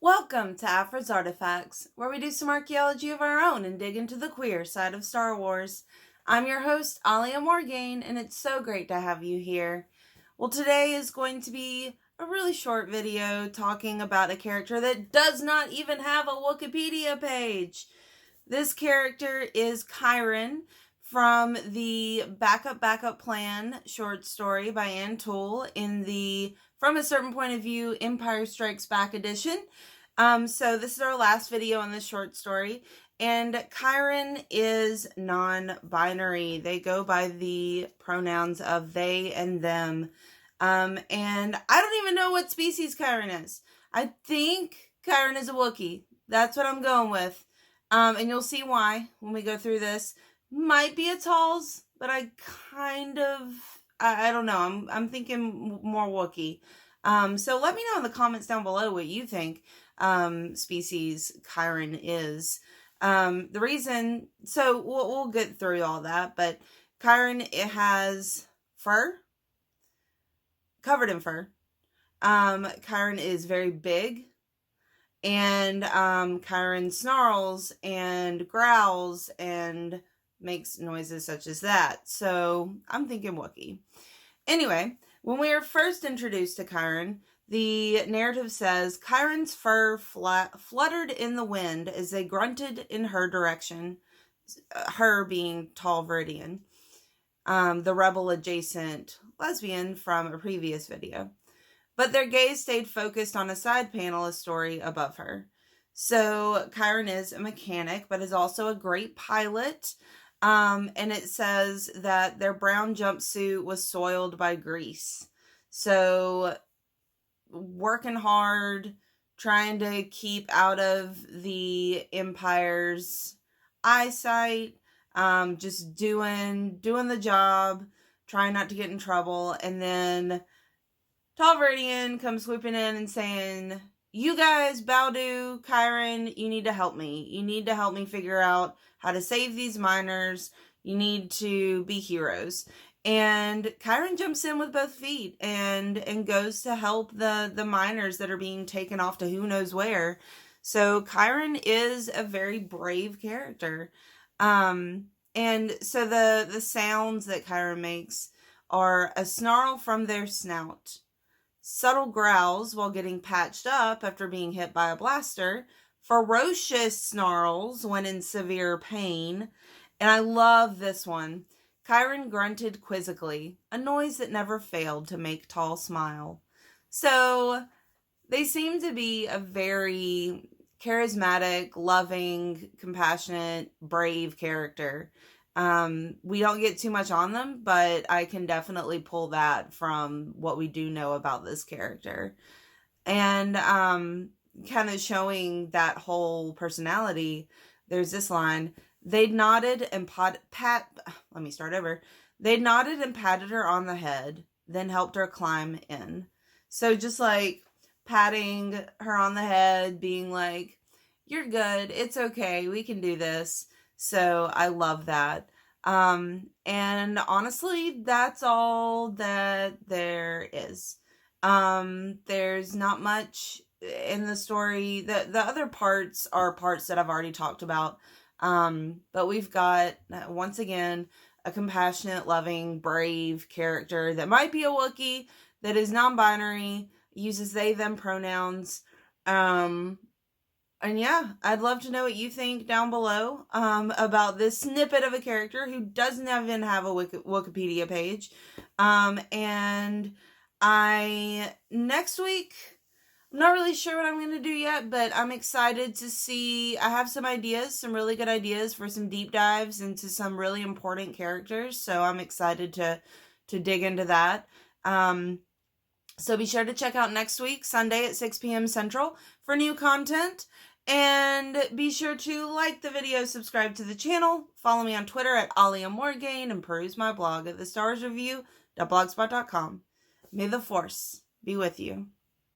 Welcome to Aphra's Artifacts, where we do some archaeology of our own and dig into the queer side of Star Wars. I'm your host, Alia Morgaine, and it's so great to have you here. Well, today is going to be a really short video talking about a character that does not even have a Wikipedia page. This character is Kiren from the Backup Plan short story by Ann Toole in the From a Certain Point of View Empire Strikes Back edition. So this is our last video on this short story, and Kiren is non-binary. They go by the pronouns of they and them, and I don't even know what species Kiren is. I think Kiren is a Wookiee. That's what I'm going with, and you'll see why when we go through this. Might be a Talls, but I don't know. I'm thinking more Wookiee. So let me know in the comments down below what you think species Kiren is. The reason, so we'll get through all that, but Kiren, it has fur, covered in fur. Kiren is very big, and Kiren snarls and growls and makes noises such as that. So I'm thinking Wookiee. Anyway, when we are first introduced to Kiren, the narrative says, Kiren's fur fluttered in the wind as they grunted in her direction, her being Tall Viridian, the rebel-adjacent lesbian from a previous video. But their gaze stayed focused on a side panel of story above her. So Kiren is a mechanic, but is also a great pilot. And it says that their brown jumpsuit was soiled by grease. So working hard, trying to keep out of the Empire's eyesight, just doing the job, trying not to get in trouble. And then Tall Viridian comes swooping in and saying, you guys, Bowdo, Kiren, you need to help me. You need to help me figure out how to save these miners. You need to be heroes. And Kiren jumps in with both feet and goes to help the miners that are being taken off to who knows where. So Kiren is a very brave character. And so the sounds that Kiren makes are a snarl from their snout, subtle growls while getting patched up after being hit by a blaster, ferocious snarls when in severe pain, and I love this one. Kiren grunted quizzically, a noise that never failed to make Tall smile. So they seem to be a very charismatic, loving, compassionate, brave character. We don't get too much on them, but I can definitely pull that from what we do know about this character. And kind of showing that whole personality, there's this line, They nodded and patted her on the head, then helped her climb in. So just like patting her on the head, being like, you're good, it's okay, we can do this. So I love that. And honestly, that's all that there is. There's not much in the story. The other parts are parts that I've already talked about. But we've got, once again, a compassionate, loving, brave character that might be a Wookiee, that is non-binary, uses they, them pronouns. And yeah, I'd love to know what you think down below about this snippet of a character who doesn't even have a Wikipedia page. And next week, I'm not really sure what I'm going to do yet, but I'm excited to see. I have some ideas, some really good ideas for some deep dives into some really important characters. So I'm excited to dig into that. So be sure to check out next week, Sunday at 6 p.m. Central, for new content. And be sure to like the video, subscribe to the channel, follow me on Twitter at Alia Morgaine, and peruse my blog at thestarsreview.blogspot.com. May the Force be with you.